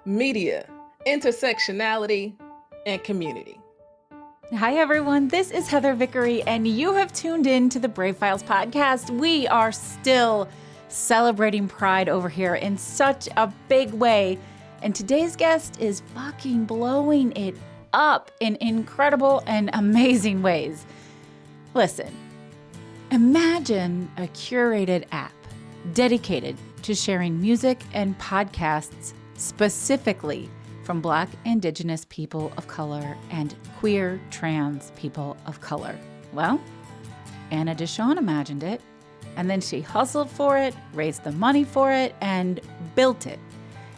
media, intersectionality, and community. Hi, everyone. This is Heather Vickery, and you have tuned in to the Brave Files podcast. We are still celebrating Pride over here in such a big way. And today's guest is fucking blowing it up in incredible and amazing ways. Listen, imagine a curated app dedicated to sharing music and podcasts specifically from Black, Indigenous people of color and queer, trans people of color. Well, Anna DeShawn imagined it, and then she hustled for it, raised the money for it, and built it.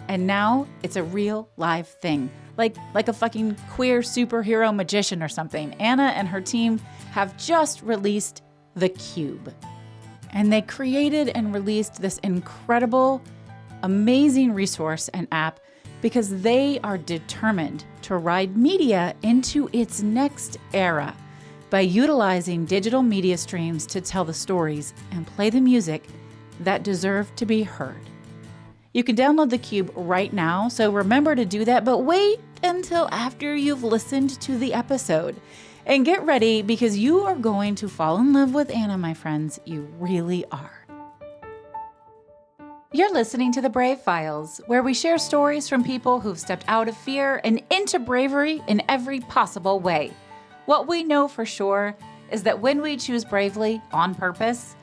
And now it's a real live thing, like a fucking queer superhero magician or something. Anna and her team have just released the QUBE. And they created and released this incredible, amazing resource and app because they are determined to ride media into its next era by utilizing digital media streams to tell the stories and play the music that deserve to be heard. You can download the QUBE right now, so remember to do that, but wait until after you've listened to the episode. And get ready because you are going to fall in love with Anna, my friends. You really are. You're listening to The Brave Files, where we share stories from people who've stepped out of fear and into bravery in every possible way. What we know for sure is that when we choose bravely on purpose,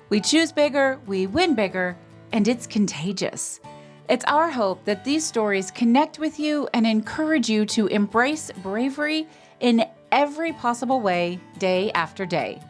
we choose bigger, we win bigger, and it's contagious. It's our hope that these stories connect with you and encourage you to embrace bravery in every possible way, day after day.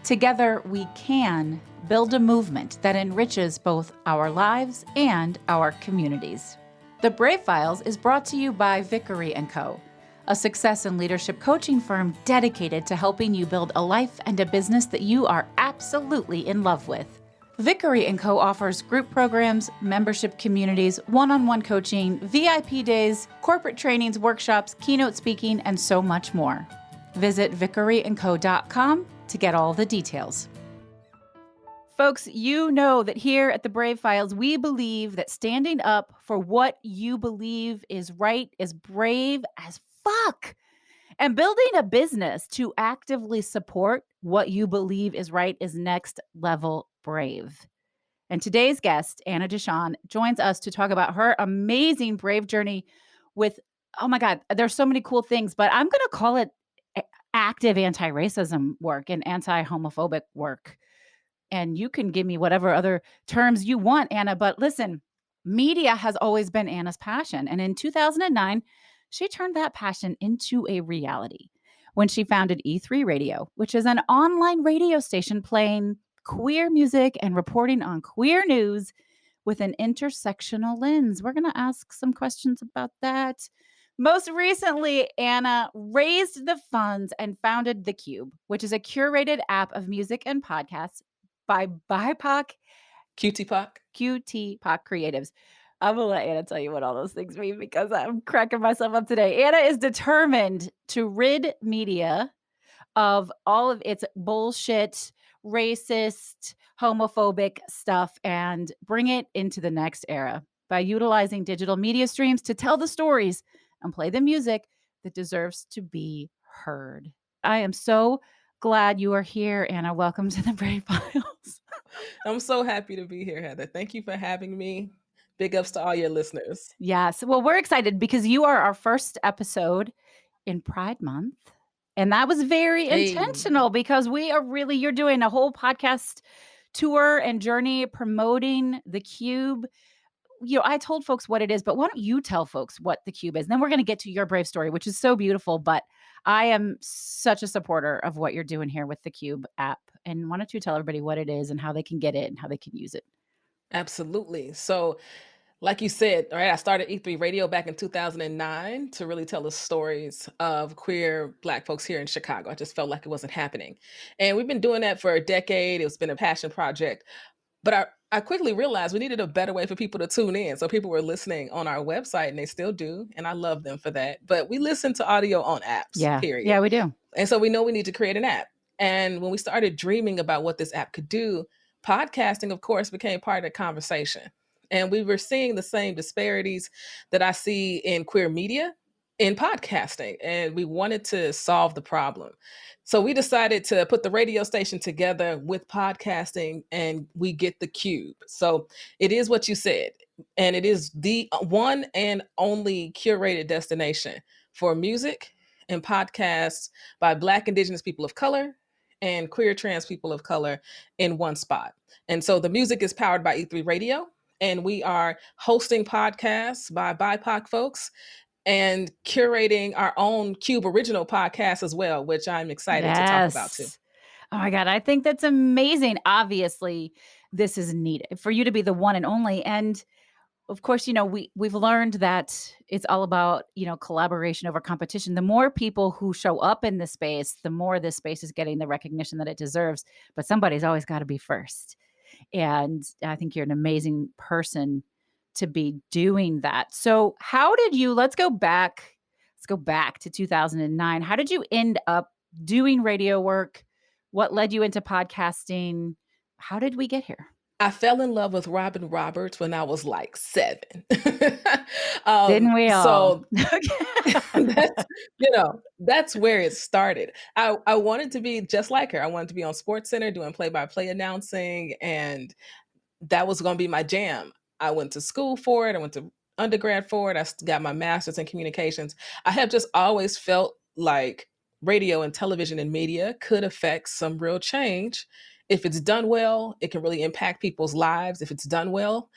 Together, we can build a movement that enriches both our lives and our communities. The Brave Files is brought to you by Vickery & Co., a success and leadership coaching firm dedicated to helping you build a life and a business that you are absolutely in love with. Vickery & Co. offers group programs, membership communities, one-on-one coaching, VIP days, corporate trainings, workshops, keynote speaking, and so much more. Visit vickeryandco.com to get all the details. Folks, you know that here at the Brave Files, we believe that standing up for what you believe is right is brave as fuck. And building a business to actively support what you believe is right is next level brave. And today's guest, Anna DeShawn, joins us to talk about her amazing brave journey with, oh my God, there's so many cool things, but I'm going to call it active anti-racism work and anti-homophobic work. And you can give me whatever other terms you want, Anna. But listen, media has always been Anna's passion. And in 2009, she turned that passion into a reality when she founded E3 Radio, which is an online radio station playing queer music and reporting on queer news with an intersectional lens. We're going to ask some questions about that. Most recently, Anna raised the funds and founded the QUBE, which is a curated app of music and podcasts by BIPOC, QTPOC creatives. I'm going to let Anna tell you what all those things mean because I'm cracking myself up today. Anna is determined to rid media of all of its bullshit, racist, homophobic stuff and bring it into the next era by utilizing digital media streams to tell the stories and play the music that deserves to be heard. I am so glad you are here, Anna. Welcome to the Brave Files. I'm so happy to be here, Heather. Thank you for having me. Big ups to all your listeners. Yes. Well, we're excited because you are our first episode in Pride Month. And that was very intentional because you're doing a whole podcast tour and journey promoting the QUBE. You know, I told folks what it is, but why don't you tell folks what the QUBE is? And then we're going to get to your brave story, which is so beautiful. But I am such a supporter of what you're doing here with the QUBE app. And why don't you tell everybody what it is and how they can get it and how they can use it? Absolutely. So, like you said, all right, I started E3 Radio back in 2009 to really tell the stories of queer Black folks here in Chicago. I just felt like it wasn't happening. And we've been doing that for a decade. It's been a passion project. But I quickly realized we needed a better way for people to tune in. So people were listening on our website, and they still do. And I love them for that. But we listen to audio on apps, period. Yeah, we do. And so we know we need to create an app. And when we started dreaming about what this app could do, podcasting, of course, became part of the conversation. And we were seeing the same disparities that I see in queer media in podcasting, and we wanted to solve the problem. So we decided to put the radio station together with podcasting, and we get the Cube. So it is what you said, and it is the one and only curated destination for music and podcasts by Black, Indigenous people of color and queer trans people of color in one spot. And so the music is powered by E3 Radio, and we are hosting podcasts by BIPOC folks and curating our own QUBE original podcast as well, which I'm excited to talk about too. Yes. Oh my God. I think that's amazing. Obviously, this is needed for you to be the one and only. And of course, we've learned that it's all about, collaboration over competition. The more people who show up in this space, the more this space is getting the recognition that it deserves. But somebody's always got to be first. And I think you're an amazing person to be doing that. So how did you, let's go back to 2009. How did you end up doing radio work? What led you into podcasting? How did we get here? I fell in love with Robin Roberts when I was like 7. Didn't we all? So that's, that's where it started. I wanted to be just like her. I wanted to be on Sports Center doing play-by-play announcing, and that was going to be my jam. I went to school for it. I went to undergrad for it. I got my master's in communications. I have just always felt like radio and television and media could affect some real change. If it's done well, it can really impact people's lives if it's done well.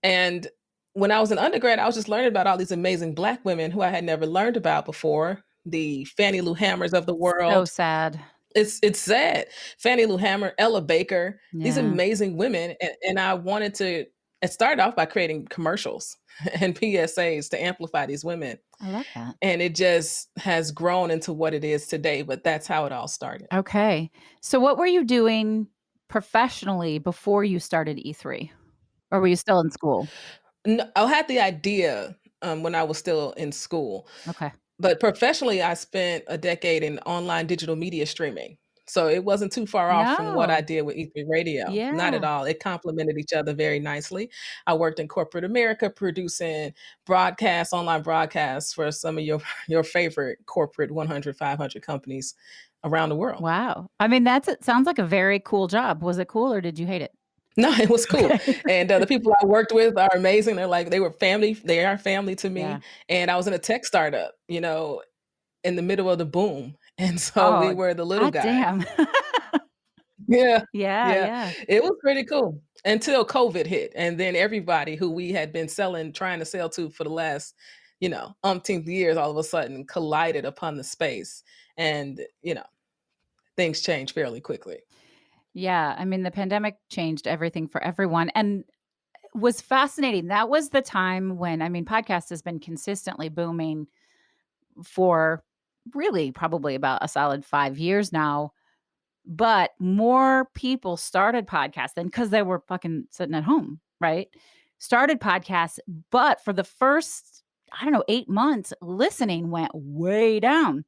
And when I was an undergrad, I was just learning about all these amazing Black women who I had never learned about before, the Fannie Lou Hammers of the So world. sad. It's sad. Fannie Lou Hammer, Ella Baker, these Yeah. amazing women. And I wanted to, it started off by creating commercials and PSAs to amplify these women. I love that. And it just has grown into what it is today, but that's how it all started. Okay. So what were you doing professionally before you started E3? Or were you still in school? No, I had the idea when I was still in school. Okay. But professionally, I spent a decade in online digital media streaming. So it wasn't too far off from what I No. did with E3 Radio. Not at Yeah. all. It complemented each other very nicely. I worked in corporate America producing broadcasts, online broadcasts for some of your favorite corporate 100, 500 companies around the world. Wow. I mean, it sounds like a very cool job. Was it cool or did you hate it? No, it was cool. Okay. And the people I worked with are amazing. They were family. They are family to me. Yeah. And I was in a tech startup, in the middle of the boom. And so we Oh, were the little guy. damn. Yeah. Yeah, Yeah. yeah. It was pretty cool until COVID hit. And then everybody who we had been trying to sell to for the last, umpteenth years, all of a sudden collided upon the space. And, things changed fairly quickly. Yeah. I mean, the pandemic changed everything for everyone and was fascinating. That was the time when, podcast has been consistently booming for really probably about a solid 5 years now. But more people started podcasts than because they were fucking sitting at home, right? Started podcasts, but for the first, 8 months, listening went way down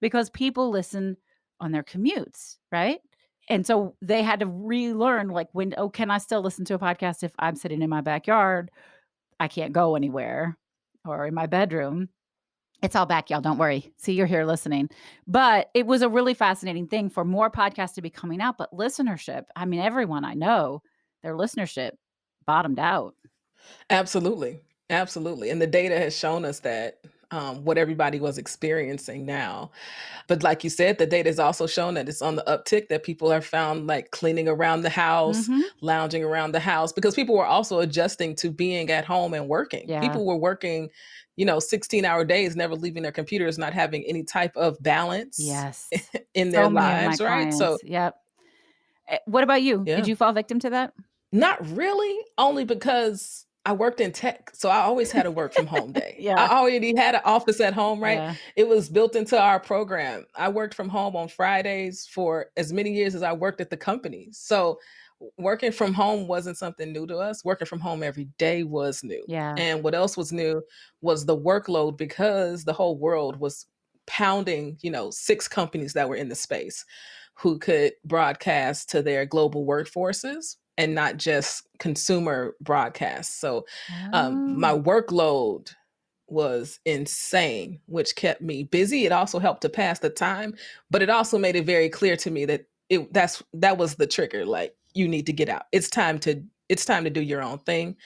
because people listen on their commutes, right? And so they had to relearn, like, can I still listen to a podcast if I'm sitting in my backyard? I can't go anywhere, or in my bedroom. It's all back, y'all. Don't worry. See, you're here listening. But it was a really fascinating thing for more podcasts to be coming out. But listenership, everyone I know, their listenership bottomed out. Absolutely. Absolutely. And the data has shown us that what everybody was experiencing now. But like you said, the data has also shown that it's on the uptick, that people are found like cleaning around the house, Mhm. lounging around the house, because people were also adjusting to being at home and working. Yeah. People were working, 16-hour days, never leaving their computers, not having any type of balance Yes. in So their many of my lives, right? So, clients. Yep. What about you? yeah. Did you fall victim to that? Not really, only because I worked in tech, so I always had a work from home day. Yeah. I already had an office at home, right? Yeah. It was built into our program. I worked from home on Fridays for as many years as I worked at the company. So working from home wasn't something new to us. Working from home every day was new. Yeah. And what else was new was the workload, because the whole world was pounding, 6 companies that were in the space who could broadcast to their global workforces. and not just consumer broadcasts. So my Oh. workload was insane, which kept me busy. It also helped to pass the time, but it also made it very clear to me that that was the trigger. Like, you need to get out. It's time to do your own thing.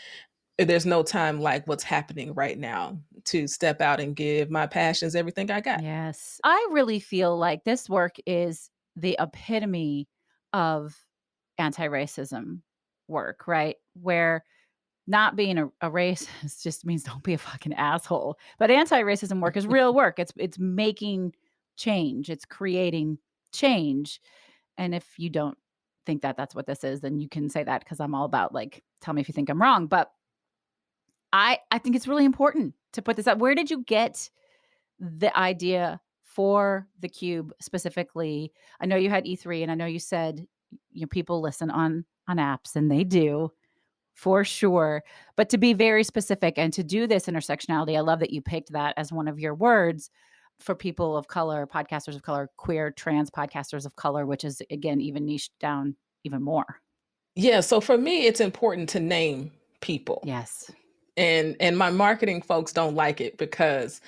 There's no time like what's happening right now to step out and give my passions everything I got. Yes. I really feel like this work is the epitome of anti-racism work, right? Where not being a racist just means don't be a fucking asshole. But anti-racism work is real work. It's making change. It's creating change. And if you don't think that that's what this is, then you can say that, because I'm all about, like, tell me if you think I'm wrong. But I think it's really important to put this up. Where did you get the idea for the Cube specifically? I know you had E3, and I know you said, people listen on apps, and they do, for sure. But to be very specific and to do this intersectionality, I love that you picked that as one of your words for people of color, podcasters of color, queer, trans podcasters of color, which is, again, even niched down even more. Yeah, so for me, it's important to name people. Yes. And my marketing folks don't like it because,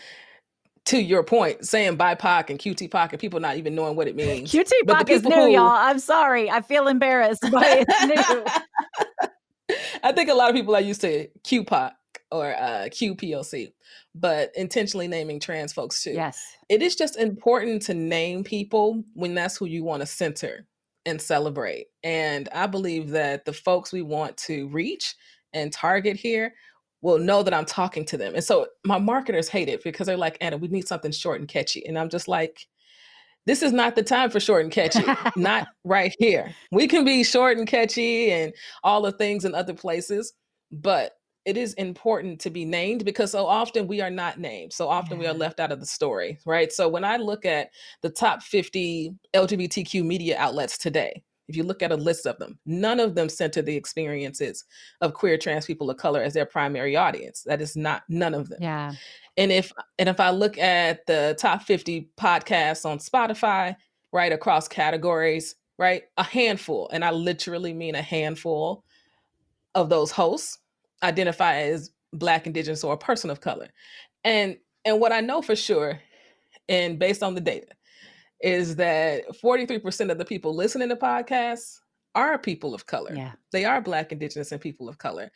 to your point, saying BIPOC and QTPOC and people not even knowing what it means. But the QTPOC is people new, y'all. who I'm sorry. I feel embarrassed, but it's new. I think a lot of people are used to QPOC or QPOC, but intentionally naming trans folks too. Yes. It is just important to name people when that's who you want to center and celebrate. And I believe that the folks we want to reach and target here will know that I'm talking to them. And so my marketers hate it because they're like, Anna, we need something short and catchy. And I'm just like, this is not the time for short and catchy. Not right here. We can be short and catchy and all the things in other places, but it is important to be named because so often we are not named. So often we are Yeah. left out of the story, right? So when I look at the top 50 LGBTQ media outlets today, if you look at a list of them, none of them center the experiences of queer trans people of color as their primary audience. That is not, none of them. Yeah. And if I look at the top 50 podcasts on Spotify, right, across categories, right, a handful, and I literally mean a handful of those hosts identify as Black, Indigenous, or a person of color. And what I know for sure, and based on the data, is that 43% of the people listening to podcasts are people of color. Yeah. They are Black, Indigenous, and people of color.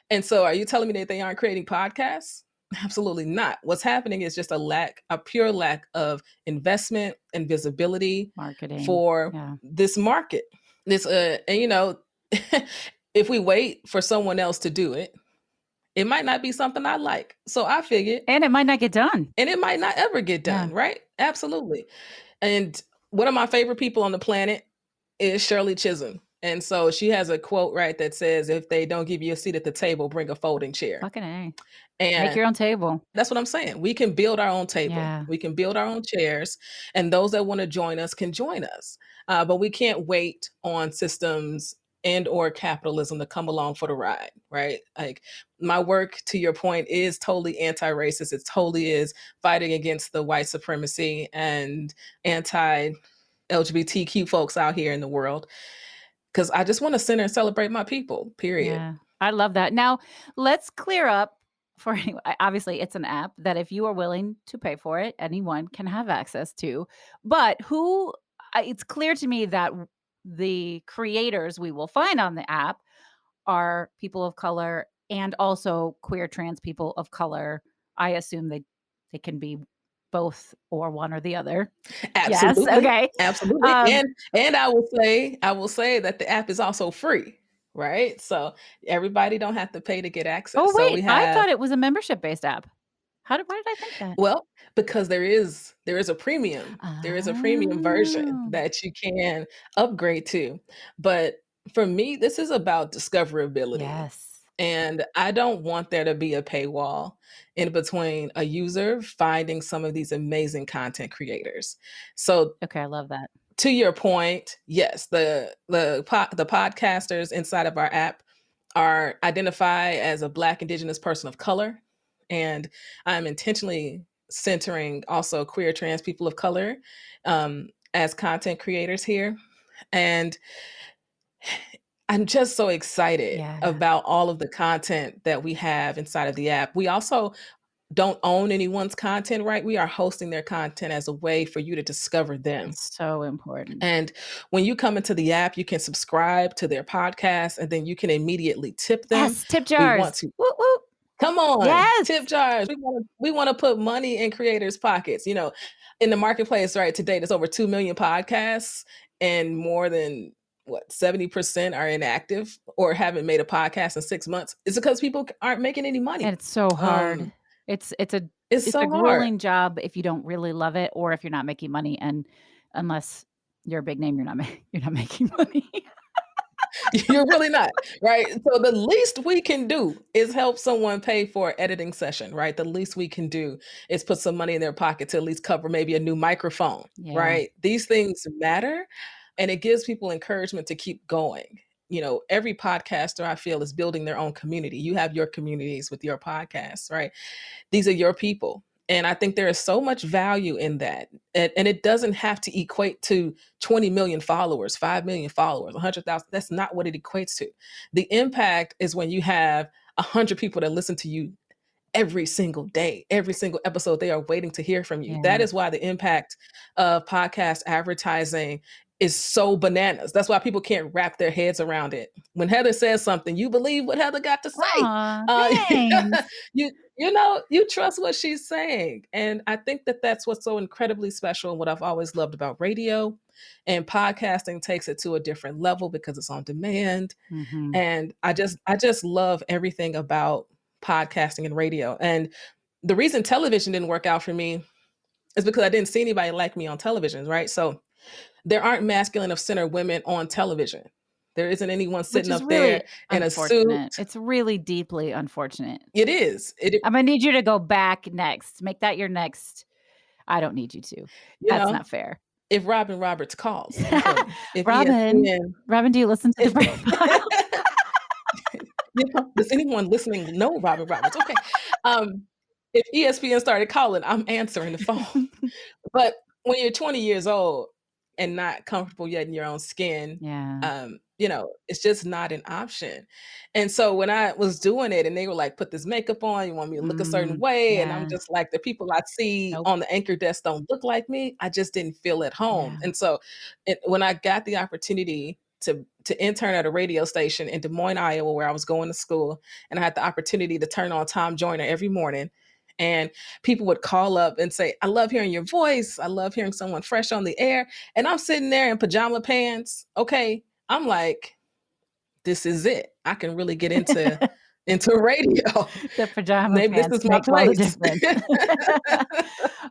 And so are you telling me that they aren't creating podcasts? Absolutely not. What's happening is just a pure lack of investment and visibility Marketing. for Yeah. this market. If we wait for someone else to do it, it might not be something I like. So I figured, And it might not get done. and it might not ever get done, right? Absolutely. And one of my favorite people on the planet is Shirley Chisholm. And so she has a quote, right, that says, if they don't give you a seat at the table, bring a folding chair. Fucking A. And Make your own table. that's what I'm saying. We can build our own table. Yeah. We can build our own chairs, and those that want to join us can join us. But we can't wait on systems and or capitalism to come along for the ride, right? Like, my work, to your point, is totally anti-racist. It totally is fighting against the white supremacy and anti-LGBTQ folks out here in the world. Because I just want to center and celebrate my people, period. Yeah. I love that. Now, let's clear up for anyone. Obviously, it's an app that if you are willing to pay for it, anyone can have access to. But it's clear to me that the creators we will find on the app are people of color and also queer trans people of color. I assume they can be both or one or the other. Absolutely. Yes. Okay. Absolutely. And I will say that the app is also free, right? So everybody don't have to pay to get access. Oh, So wait. I thought it was a membership-based app. Why did I think that? well, because there is a premium. There is a premium version Oh. that you can upgrade to. But for me, this is about discoverability. Yes. And I don't want there to be a paywall in between a user finding some of these amazing content creators. So Okay, I love that. to your point, yes, the podcasters inside of our app are identify as a Black, Indigenous, person of color, and I'm intentionally centering also queer, trans people of color as content creators here. And I'm just so excited Yeah. about all of the content that we have inside of the app. We also don't own anyone's content, right? We are hosting their content as a way for you to discover them. It's so important. And when you come into the app, you can subscribe to their podcast and then you can immediately tip them. Yes, tip We jars. want to Whoop, whoop. come on, Yes. tip jars. We wanna put money in creators' pockets. In the marketplace right today, there's over 2 million podcasts and more than 70% are inactive or haven't made a podcast in 6 months. It's because people aren't making any money. And it's so hard. Um, It's it's a so hard. grueling job if you don't really love it or if you're not making money, and unless you're a big name, you're not you're not making money. You're really not, right? So the least we can do is help someone pay for an editing session, right? The least we can do is put some money in their pocket to at least cover maybe a new microphone, Yeah. right? These things matter and it gives people encouragement to keep going. Every podcaster I feel is building their own community. You have your communities with your podcasts, right? These are your people. And I think there is so much value in that. And it doesn't have to equate to 20 million followers, 5 million followers, 100,000. That's not what it equates to. The impact is when you have 100 people that listen to you every single day, every single episode, they are waiting to hear from you. That Yeah. is why the impact of podcast advertising is so bananas. That's why people can't wrap their heads around it. When Heather says something, you believe what Heather got to say. Aw, Uh, thanks. you trust what she's saying. And I think that that's what's so incredibly special and what I've always loved about radio. And podcasting takes it to a different level because it's on demand. Mhm. And I just love everything about podcasting and radio. And the reason television didn't work out for me is because I didn't see anybody like me on television, right? So there aren't masculine of center women on television. There isn't anyone Which sitting is up really there in a suit. unfortunate. It's really deeply unfortunate. It is. I'm gonna need you to go back next. Make that your next. I don't need you to. You That's know, not fair. if Robin Roberts calls, you feel me? If Robin, ESPN, Robin, do you listen to the if Brave Files? does anyone listening know Robin Roberts? Okay. If ESPN started calling, I'm answering the phone. But when you're 20 years old and not comfortable yet in your own skin, Yeah. it's just not an option. And so when I was doing it and they were like, put this makeup on, you want me to look a certain way. And I'm Yeah. just like, the people I see Nope. on the anchor desk don't look like me. I just didn't feel at home. Yeah. And so when I got the opportunity to intern at a radio station in Des Moines, Iowa, where I was going to school, and I had the opportunity to turn on Tom Joyner every morning. And people would call up and say, I love hearing your voice. I love hearing someone fresh on the air. And I'm sitting there in pajama pants. Okay. I'm like, this is it. I can really get into radio. The pajama Maybe this pants is my make all the place. difference.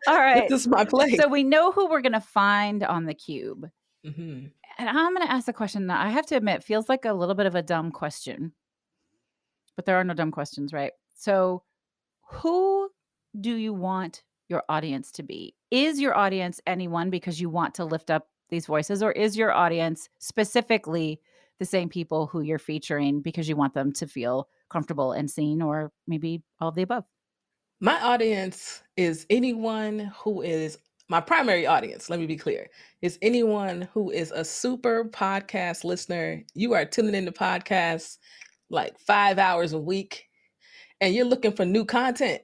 All right. This is my place. So we know who we're gonna find on the Cube. Mhm. And I'm gonna ask a question that I have to admit feels like a little bit of a dumb question. But there are no dumb questions, right? So who do you want your audience to be? Is your audience anyone because you want to lift up these voices, or is your audience specifically the same people who you're featuring because you want them to feel comfortable and seen, or maybe all of the above? My audience is anyone who is my primary audience. Let me be clear. Is anyone who is a super podcast listener. You are tuning into podcasts like 5 hours a week and you're looking for new content.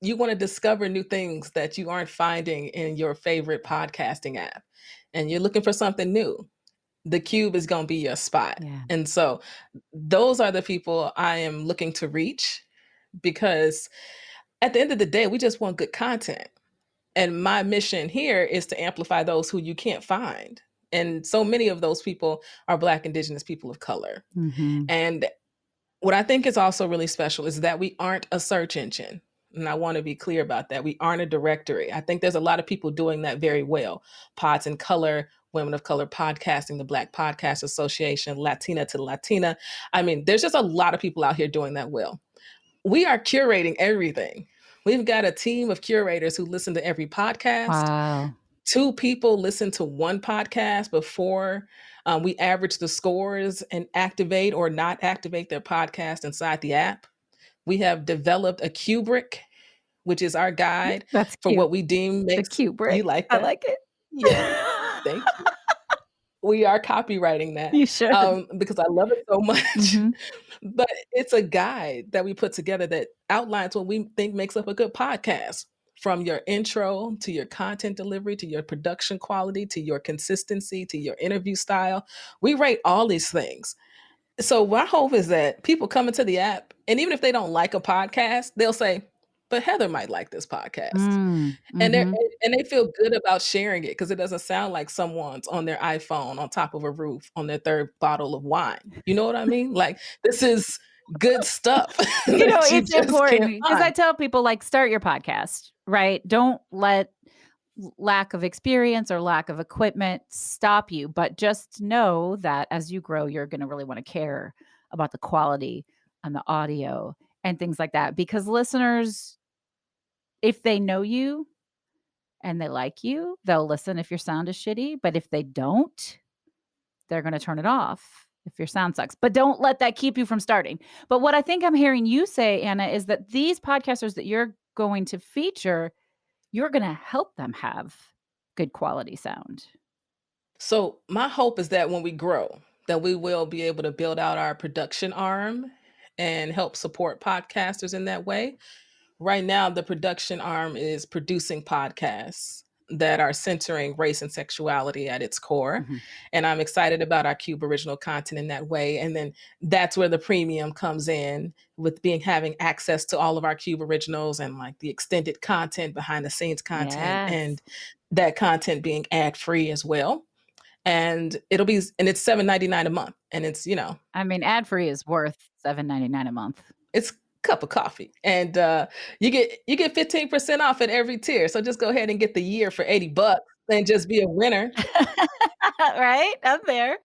You want to discover new things that you aren't finding in your favorite podcasting app. And you're looking for something new. The Cube is going to be your spot. Yeah. And so those are the people I am looking to reach because at the end of the day, we just want good content. And my mission here is to amplify those who you can't find. And so many of those people are Black, Indigenous people of color. Mhm. And what I think is also really special is that we aren't a search engine. And I want to be clear about that. We aren't a directory. I think there's a lot of people doing that very well. Pods in Color, Women of Color Podcasting, the Black Podcast Association, Latina to Latina. I mean, there's just a lot of people out here doing that well. We are curating everything. We've got a team of curators who listen to every podcast. Wow. 2 people listen to one podcast before we average the scores and activate or not activate their podcast inside the app. We have developed a QUBE, which is our guide That's for cute. what we deem The makes cute brick. you like I that? like it. Yeah. Thank you. We are copywriting that, You should. because I love it so much. Hmm. But it's a guide that we put together that outlines what we think makes up a good podcast, from your intro to your content delivery to your production quality to your consistency to your interview style. We rate all these things. So my hope is that people come into the app, and even if they don't like a podcast, they'll say, "But Heather might like this podcast." And Mm-hmm. they feel good about sharing it because it doesn't sound like someone's on their iPhone on top of a roof on their 3rd bottle of wine. You know what I mean? Like, this is good stuff that you It's just can't important because I find. tell people, like, start your podcast, right? Don't let lack of experience or lack of equipment stop you, but just know that as you grow, you're going to really want to care about the quality and the audio and things like that. Because listeners, if they know you and they like you, they'll listen if your sound is shitty. But if they don't, they're going to turn it off if your sound sucks. But don't let that keep you from starting. But what I think I'm hearing you say, Anna, is that these podcasters that you're going to feature, you're going to help them have good quality sound. So my hope is that when we grow, that we will be able to build out our production arm and help support podcasters in that way. Right now, the production arm is producing podcasts that are centering race and sexuality at its core. Mhm. And I'm excited about our Cube original content in that way. And then that's where the premium comes in, with being having access to all of our Cube originals and like the extended content, behind the scenes content, Yes. and that content being ad free as well. And it's $7.99 a month. And I mean, ad free is worth $7.99 a month. it's cup of coffee, and you get 15% off at every tier. So just go ahead and get the year for $80 and just be a winner. Right? I'm there.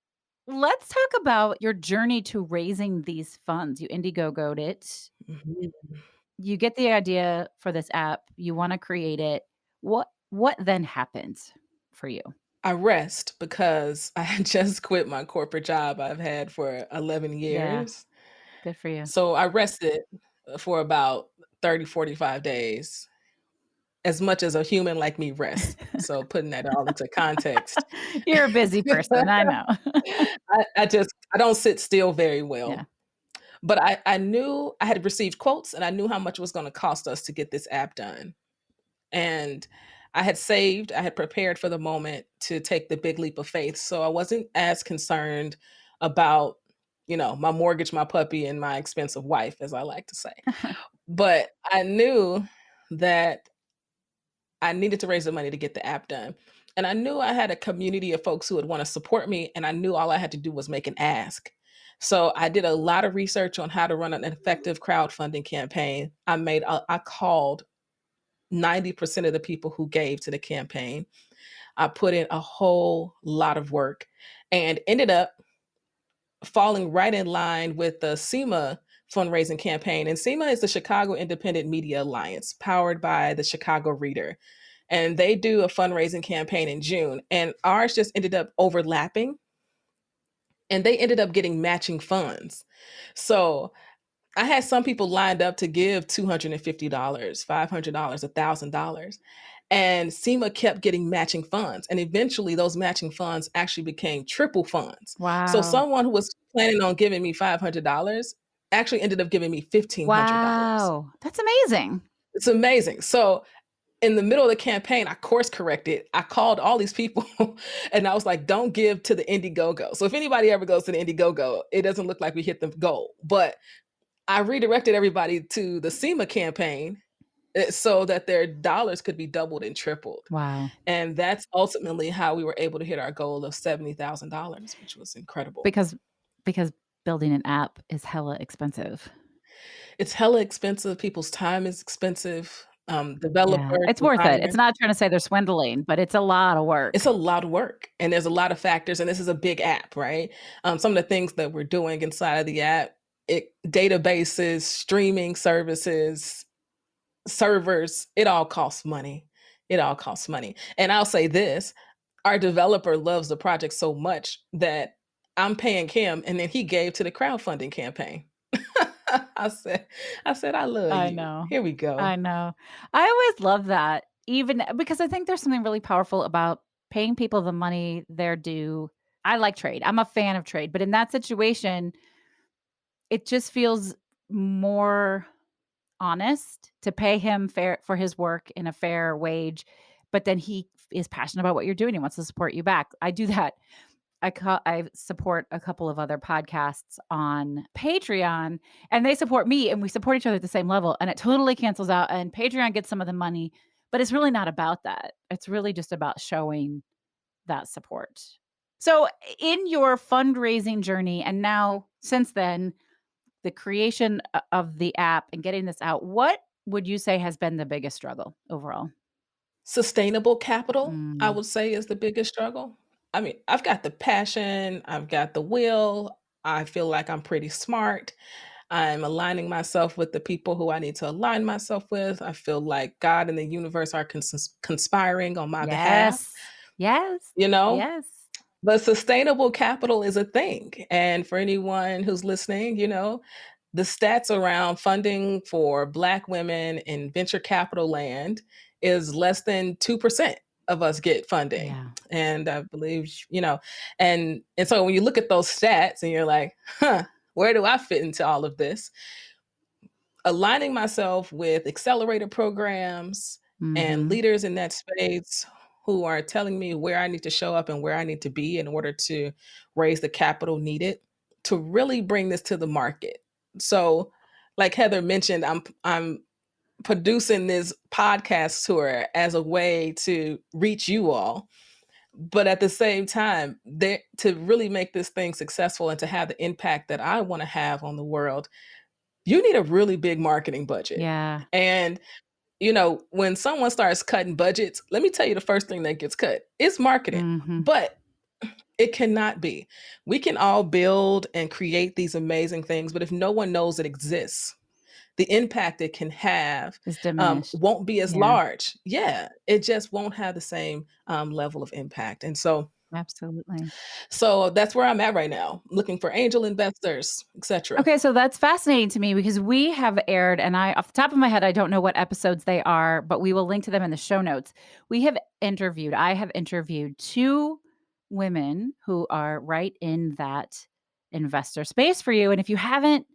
Let's talk about your journey to raising these funds. You Indiegogo'd it. Mhm. You get the idea for this app. You want to create it. What then happens for you? I rest because I had just quit my corporate job I've had for 11 Yeah, years. good for you. So I rested for about 30, 45 days, as much as a human like me rests. So putting that all into context. You're a busy person, I know. I don't sit still very Yeah. well. But I knew I had received quotes, and I knew how much it was gonna cost us to get this app done. And I had prepared for the moment to take the big leap of faith. So I wasn't as concerned about, my mortgage, my puppy, and my expensive wife, as I like to say. But I knew that I needed to raise the money to get the app done. And I knew I had a community of folks who would want to support me. And I knew all I had to do was make an ask. So I did a lot of research on how to run an effective crowdfunding campaign. I called 90% of the people who gave to the campaign. I put in a whole lot of work and ended up falling right in line with the SEMA fundraising campaign. And SEMA is the Chicago Independent Media Alliance, powered by the Chicago Reader. And they do a fundraising campaign in June. And ours just ended up overlapping, and they ended up getting matching funds. So I had some people lined up to give $250, $500, $1,000. And SEMA kept getting matching funds. And eventually, those matching funds actually became triple funds. So Wow. someone who was planning on giving me $500 actually ended up giving me $1,500. Wow. That's amazing. It's amazing. So in the middle of the campaign, I course corrected. I called all these people and I was like, don't give to the Indiegogo. So if anybody ever goes to the Indiegogo, it doesn't look like we hit the goal. But I redirected everybody to the SEMA campaign, so that their dollars could be doubled and tripled. Wow. And that's ultimately how we were able to hit our goal of $70,000, which was incredible. Because building an app is hella expensive. It's hella expensive. People's time is expensive. Yeah, Developers it's and worth it. It's finance. not trying to say they're swindling, but it's a lot of It's work. a lot of work, and there's a lot of factors, and this is a big app, right? Some of the things that we're doing inside of the app, databases, streaming services, servers, it all costs money. It all costs money. And I'll say this, our developer loves the project so much that I'm paying him, and then he gave to the crowdfunding campaign. I said, I love I you. know. Here we I go. know. I always love that, even because I think there's something really powerful about paying people the money they're due I like trade. I'm a fan of trade. But in that situation, it just feels more honest to pay him fair for his work in a fair wage, but then he is passionate about what you're doing. He wants to support you back. I do that. I support a couple of other podcasts on Patreon, and they support me, and we support each other at the same level, and it totally cancels out, and Patreon gets some of the money, but it's really not about that. It's really just about showing that support. So, in your fundraising journey, and now since then, the creation of the app and getting this out, what would you say has been the biggest struggle overall? Sustainable capital, I Mm, would say, is the biggest struggle. I mean, I've got the passion, I've got the will, I feel like I'm pretty smart. I'm aligning myself with the people who I need to align myself with. I feel like God and the universe are conspiring on my behalf, yes. Yes. you know? Yes. But sustainable capital is a thing. And for anyone who's listening, the stats around funding for Black women in venture capital land is less than 2% of us get funding. Yeah. And I believe, and so when you look at those stats and you're like, where do I fit into all of this? Aligning myself with accelerator programs and Mhm. leaders in that space who are telling me where I need to show up and where I need to be in order to raise the capital needed to really bring this to the market. So, like Heather mentioned, I'm producing this podcast tour as a way to reach you all, but at the same time, to really make this thing successful and to have the impact that I want to have on the world, you need a really big marketing budget. Yeah. And, when someone starts cutting budgets, let me tell you the first thing that gets cut is marketing. Mhm. But it cannot be. We can all build and create these amazing things, but if no one knows it exists, the impact it can have Is diminished. won't be as Yeah, large. Yeah, it just won't have the same level of impact. And absolutely. so that's where I'm at right now, looking for angel investors, etc. Okay, so that's fascinating to me because we have aired, and off the top of my head, I don't know what episodes they are, but we will link to them in the show notes. I have interviewed 2 women who are right in that investor space for you, and if you haven't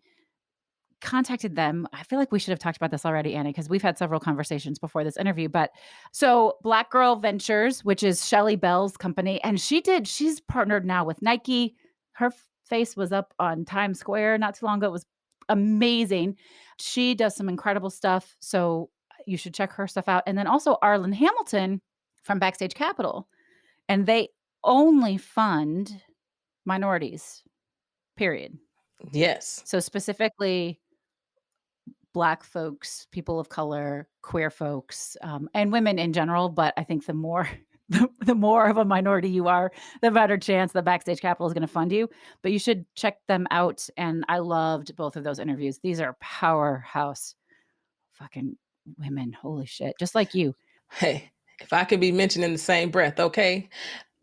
contacted them. I feel like we should have talked about this already, Annie, because we've had several conversations before this interview. But so Black Girl Ventures, which is Shelly Bell's company, and she's partnered now with Nike. Her face was up on Times Square not too long ago. It was amazing. She does some incredible stuff. So you should check her stuff out. And then also Arlen Hamilton from Backstage Capital. And they only fund minorities, period. Yes. So specifically Black folks, people of color, queer folks, and women in general. But I think the more the more of a minority you are, the better chance the Backstage Capital is going to fund you. But you should check them out. And I loved both of those interviews. These are powerhouse fucking women. Holy shit. Just like you. Hey, if I could be mentioned in the same breath, okay?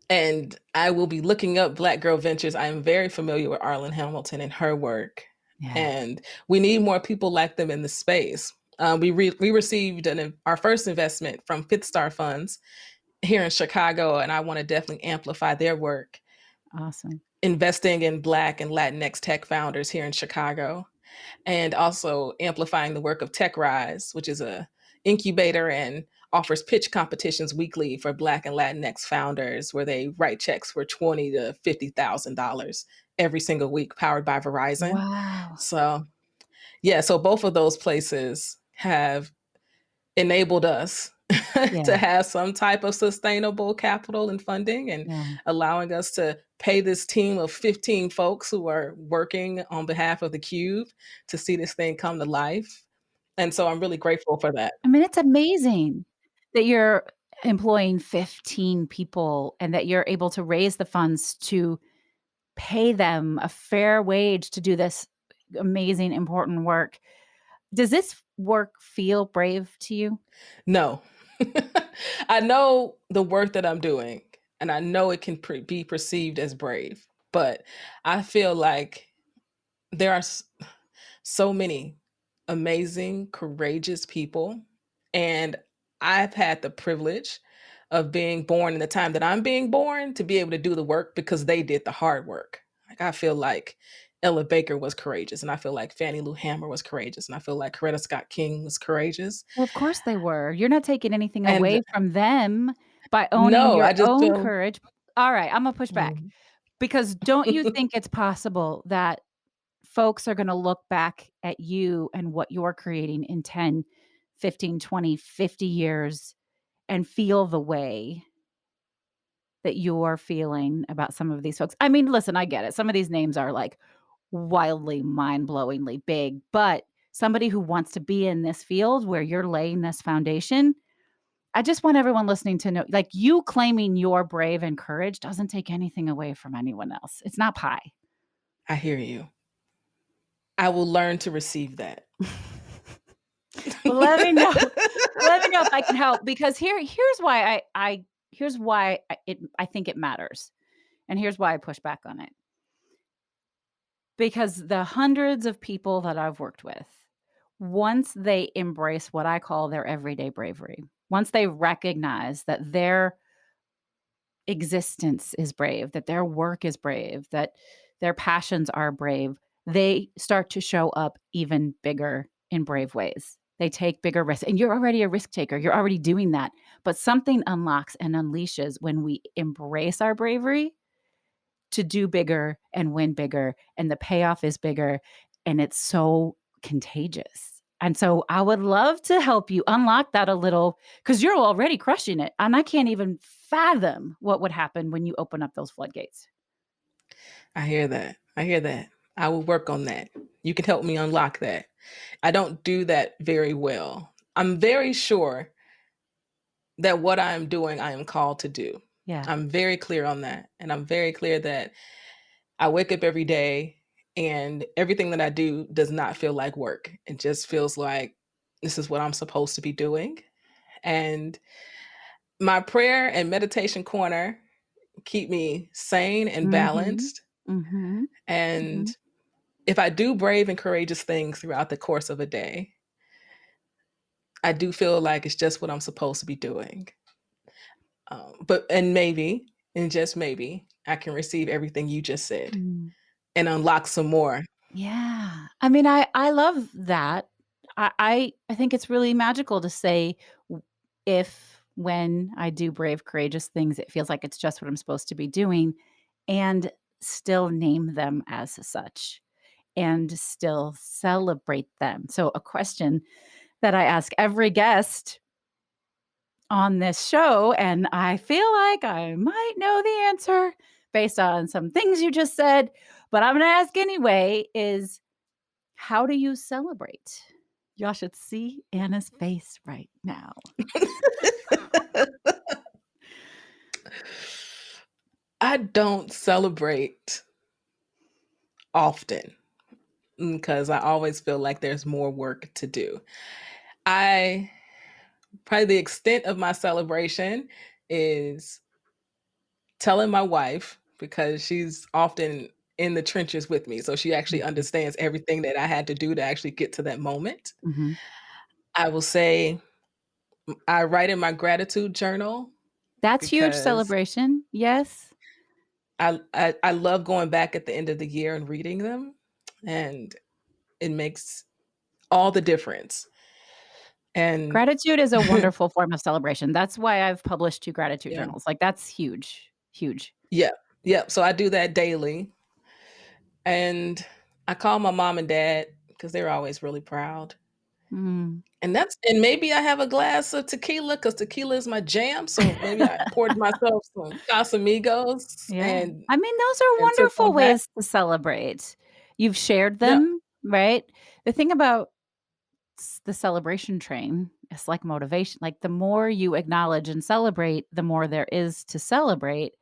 And I will be looking up Black Girl Ventures. I am very familiar with Arlen Hamilton and her work. Yeah. And we need more people like them in the space. We received our first investment from Fifth Star Funds here in Chicago, and I want to definitely amplify their work, Awesome. investing in Black and Latinx tech founders here in Chicago, and also amplifying the work of Tech Rise, which is a incubator and offers pitch competitions weekly for Black and Latinx founders, where they write checks for $20,000 to $50,000 every single week, powered by Verizon. Wow. So yeah, so both of those places have enabled us to Yeah. have some type of sustainable capital and funding, and Yeah. allowing us to pay this team of 15 folks who are working on behalf of the QUBE to see this thing come to life. And so I'm really grateful for that. I mean, it's amazing that you're employing 15 people and that you're able to raise the funds to pay them a fair wage to do this amazing, important work. Does this work feel brave to you? No, I know the work that I'm doing, and I know it can be perceived as brave, but I feel like there are so many amazing, courageous people. And I've had the privilege of being born in the time that I'm being born to be able to do the work because they did the hard work. Like I feel like Ella Baker was courageous, and I feel like Fannie Lou Hamer was courageous, and I feel like Coretta Scott King was courageous. Well, of course they were. You're not taking anything And away from them by owning no, your I just own feel courage. All right, I'm gonna push back Mhm. because don't you think it's possible that folks are gonna look back at you and what you're creating in 10, 15, 20, 50 years and feel the way that you're feeling about some of these folks? I mean, listen, I get it. Some of these names are like wildly, mind-blowingly big, but somebody who wants to be in this field where you're laying this foundation, I just want everyone listening to know, like, you claiming you're brave and courage doesn't take anything away from anyone else. It's not pie. I hear you. I will learn to receive that. Well, let me know. Let me know if I can help because here's why here's why I think it matters, and here's why I push back on it. Because the hundreds of people that I've worked with, once they embrace what I call their everyday bravery, once they recognize that their existence is brave, that their work is brave, that their passions are brave, they start to show up even bigger in brave ways. They take bigger risks. And you're already a risk taker. You're already doing that. But something unlocks and unleashes when we embrace our bravery to do bigger and win bigger. And the payoff is bigger. And it's so contagious. And so I would love to help you unlock that a little because you're already crushing it. And I can't even fathom what would happen when you open up those floodgates. I hear that. I hear that. I will work on that. You can help me unlock that. I don't do that very well. I'm very sure that what I'm doing, I am called to do. Yeah. I'm very clear on that. And I'm very clear that I wake up every day and everything that I do does not feel like work. It just feels like this is what I'm supposed to be doing. And my prayer and meditation corner keep me sane and Mhm. balanced. Mhm. And Mhm. if I do brave and courageous things throughout the course of a day, I do feel like it's just what I'm supposed to be doing. But and maybe, and just maybe, I can receive everything you just said Mm. and unlock some more. Yeah. I mean, I love that. I think it's really magical to say if when I do brave, courageous things, it feels like it's just what I'm supposed to be doing and still name them as such and still celebrate them. So a question that I ask every guest on this show, and I feel like I might know the answer based on some things you just said, but I'm going to ask anyway is how do you celebrate? Y'all should see Anna's face right now. I don't celebrate often because I always feel like there's more work to do. I probably the extent of my celebration is telling my wife because she's often in the trenches with me. So she actually Mhm. understands everything that I had to do to actually get to that moment. Mhm. I will say I write in my gratitude journal That's huge because celebration. Yes. I love going back at the end of the year and reading them, and it makes all the difference. And Gratitude is a wonderful form of celebration. That's why I've published 2 gratitude yeah, journals. Like, that's huge, huge. yeah, yeah. So I do that daily, and I call my mom and dad because they're always really proud. Mm. And maybe I have a glass of tequila because tequila is my jam. So maybe I poured myself some Casamigos Yeah. I mean, those are and took wonderful one back. ways to celebrate. You've shared Yeah, them, right? The thing about the celebration train, it's like motivation. Like, the more you acknowledge and celebrate, the more there is to celebrate.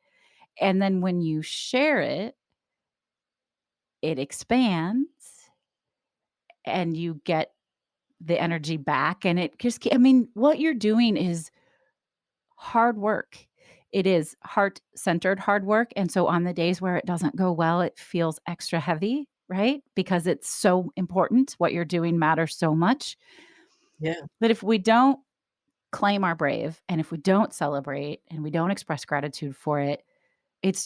And then when you share it, it expands and you get the energy back. And it just, I mean, what you're doing is hard work. It is heart-centered hard work, and so on the days where it doesn't go well, it feels extra heavy, right? Because it's so important. What you're doing matters so much yeah. that if we don't claim our brave. And if we don't celebrate and we don't express gratitude for it, it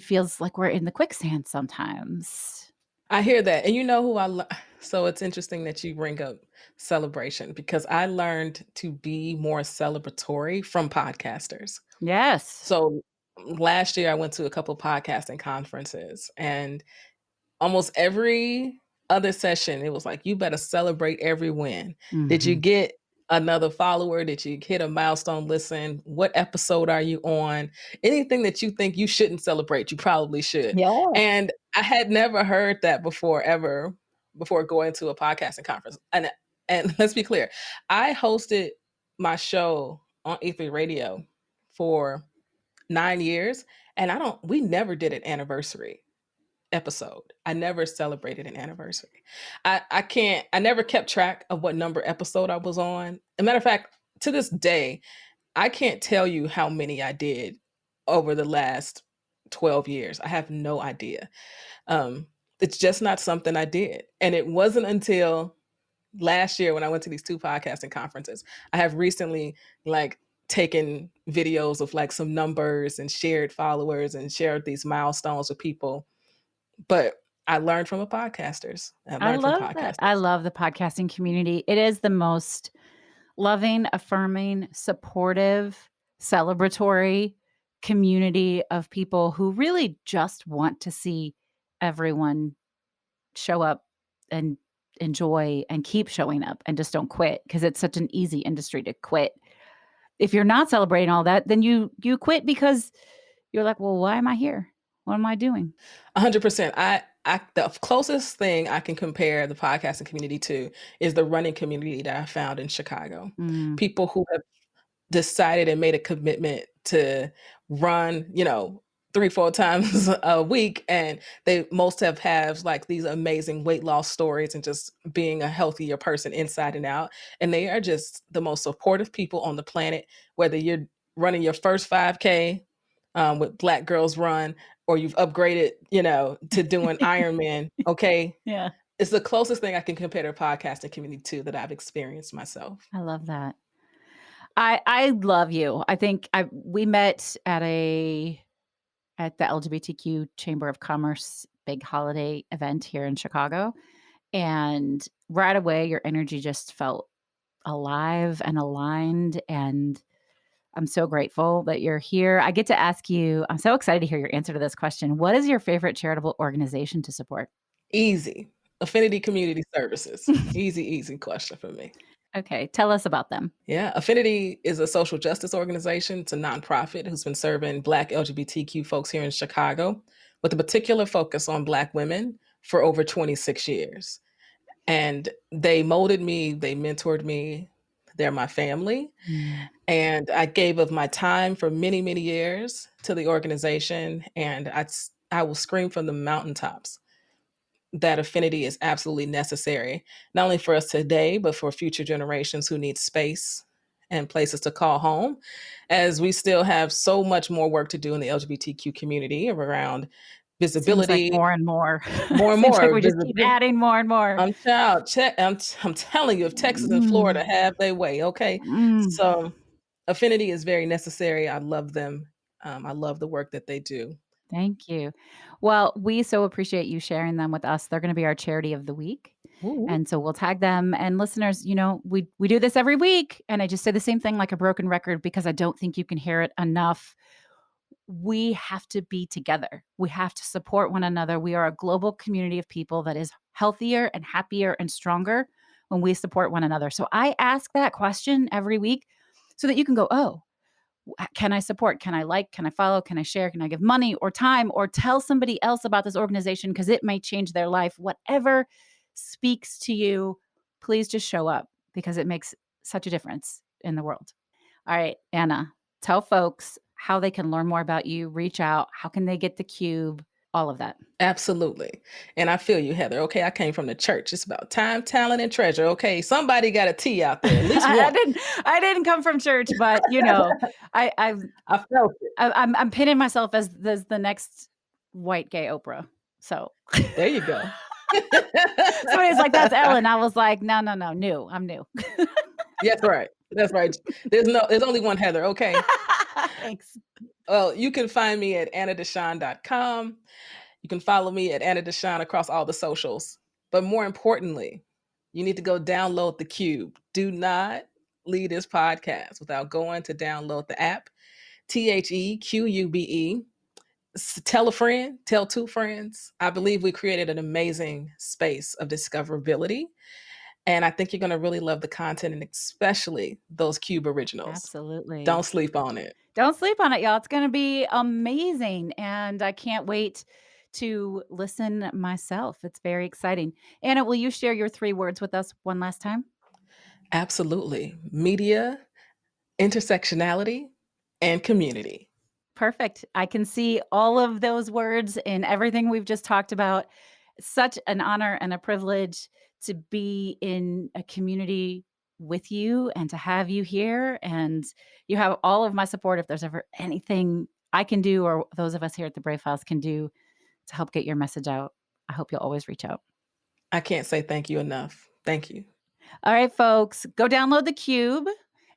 feels like we're in the quicksand sometimes. I hear that. And you know who so it's interesting that you bring up celebration because I learned to be more celebratory from podcasters. Yes. So last year I went to a couple podcasting conferences and almost every other session, it was like, you better celebrate every win. Did you Mhm. get another follower? Did you hit a milestone listen? What episode are you on? Anything that you think you shouldn't celebrate, you probably should. Yeah. And I had never heard that before, ever, before going to a podcasting conference. And let's be clear, I hosted my show on E3 Radio for 9 years, and we never did an anniversary episode. I never celebrated an anniversary. I never kept track of what number episode I was on. As a matter of fact, to this day, I can't tell you how many I did over the last 12 years. I have no idea. Um, it's just not something I did. And it wasn't until last year when I went to these two podcasting conferences, I have recently like taken videos of like some numbers and shared followers and shared these milestones with people, but I learned from podcasters. I I learned from love that. I podcasters. love the podcasting community. It is the most loving, affirming, supportive, celebratory community of people who really just want to see everyone show up and enjoy and keep showing up and just don't quit because it's such an easy industry to quit. If you're not celebrating all that, then you quit because you're like, "Well, why am I here? What am I doing?" 100%. The closest thing I can compare the podcasting community to is the running community that I found in Chicago. Mm, People who have decided and made a commitment to run, 3, 4 times a week. And they most have like these amazing weight loss stories and just being a healthier person inside and out. And they are just the most supportive people on the planet, whether you're running your first 5K with Black Girls Run, or you've upgraded, to doing Ironman. Okay. yeah. It's the closest thing I can compare to podcasting community to that I've experienced myself. I love that. I love you. I think we met at the LGBTQ Chamber of Commerce big holiday event here in Chicago, and right away your energy just felt alive and aligned, and I'm so grateful that you're here. I get to ask you, I'm so excited to hear your answer to this question. What is your favorite charitable organization to support? Easy. Affinity Community Services. Easy, easy question for me. Okay, tell us about them. Yeah, Affinity is a social justice organization. It's a nonprofit who's been serving Black LGBTQ folks here in Chicago with a particular focus on Black women for over 26 years. And they molded me, they mentored me. They're my family. Mm, And I gave of my time for many, many years to the organization. And I will scream from the mountaintops that affinity is absolutely necessary, not only for us today, but for future generations who need space and places to call home, as we still have so much more work to do in the LGBTQ community around Seems like visibility, more and more. more and Seems like more we just keep visibility. adding more and more. I'm telling you, if Texas and Mm, Florida have their way, okay. mm. So affinity is very necessary. I love them. I love the work that they do. Thank you. Well, we so appreciate you sharing them with us. They're going to be our charity of the week. Ooh. And so we'll tag them. And listeners, we do this every week. And I just say the same thing like a broken record because I don't think you can hear it enough. We have to be together. We have to support one another. We are a global community of people that is healthier and happier and stronger when we support one another. So I ask that question every week so that you can go, oh, can I support? Can I like? Can I follow? Can I share? Can I give money or time or tell somebody else about this organization because it may change their life? Whatever speaks to you, please just show up because it makes such a difference in the world. All right, Anna, tell folks how they can learn more about you, reach out, how can they get the QUBE, all of that. Absolutely. And I feel you, Heather. Okay, I came from the church. It's about time, talent, and treasure. Okay, somebody got a T out there, at least I one. didn't I didn't come from church, but I've I felt it. I'm pinning myself as the next white gay Oprah. So There you go. somebody's like, "That's Ellen." I was like, "No, no, no, new. I'm new." That's right. That's right. There's only one Heather, okay? Thanks. Well, you can find me at annadeshawn.com. You can follow me at Anna DeShawn across all the socials. But more importantly, you need to go download the QUBE. Do not leave this podcast without going to download the app, TheQUBE. Tell a friend, tell two friends. I believe we created an amazing space of discoverability. And I think you're going to really love the content and especially those QUBE originals. Absolutely. Don't sleep on it. Don't sleep on it, y'all. It's going to be amazing. And I can't wait to listen myself. It's very exciting. Anna, will you share your 3 words with us one last time? Absolutely. Media, intersectionality, and community. Perfect. I can see all of those words in everything we've just talked about. Such an honor and a privilege to be in a community with you and to have you here. And you have all of my support if there's ever anything I can do or those of us here at the Brave Files can do to help get your message out. I hope you'll always reach out. I can't say thank you enough. Thank you. All right, folks, go download the QUBE.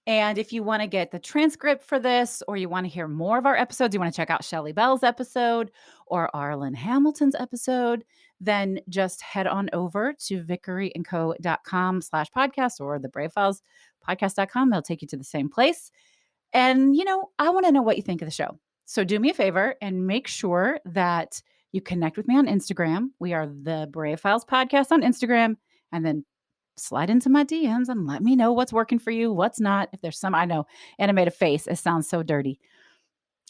And if you want to get the transcript for this, or you want to hear more of our episodes, you want to check out Shelley Bell's episode or Arlen Hamilton's episode, then just head on over to vickeryandco.com/podcast or the bravefilespodcast.com. They'll take you to the same place. And, I want to know what you think of the show. So do me a favor and make sure that you connect with me on Instagram. We are the Brave Files Podcast on Instagram. And then slide into my DMs and let me know what's working for you, what's not. If there's some, I know, Anna made a face. It sounds so dirty.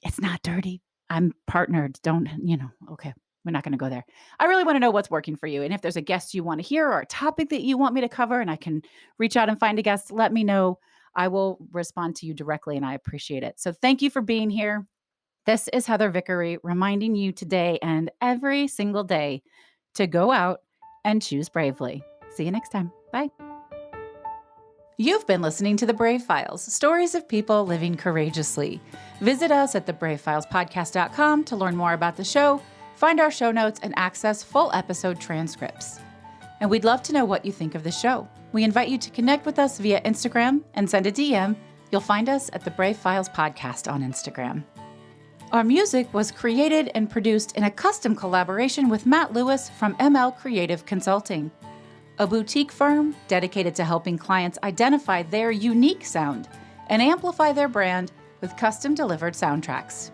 It's not dirty. I'm partnered. Okay. We're not going to go there. I really want to know what's working for you. And if there's a guest you want to hear or a topic that you want me to cover and I can reach out and find a guest, let me know. I will respond to you directly and I appreciate it. So thank you for being here. This is Heather Vickery reminding you today and every single day to go out and choose bravely. See you next time. Bye. You've been listening to The Brave Files, stories of people living courageously. Visit us at thebravefilespodcast.com to learn more about the show, find our show notes, and access full episode transcripts. And we'd love to know what you think of the show. We invite you to connect with us via Instagram and send a DM. You'll find us at The Brave Files Podcast on Instagram. Our music was created and produced in a custom collaboration with Matt Lewis from ML Creative Consulting, a boutique firm dedicated to helping clients identify their unique sound and amplify their brand with custom-delivered soundtracks.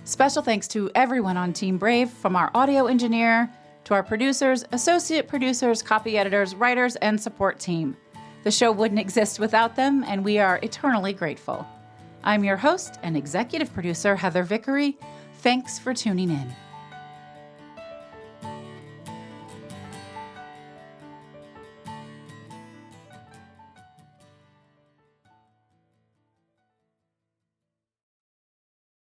Special thanks to everyone on Team Brave, from our audio engineer to our producers, associate producers, copy editors, writers, and support team. The show wouldn't exist without them, and we are eternally grateful. I'm your host and executive producer, Heather Vickery. Thanks for tuning in.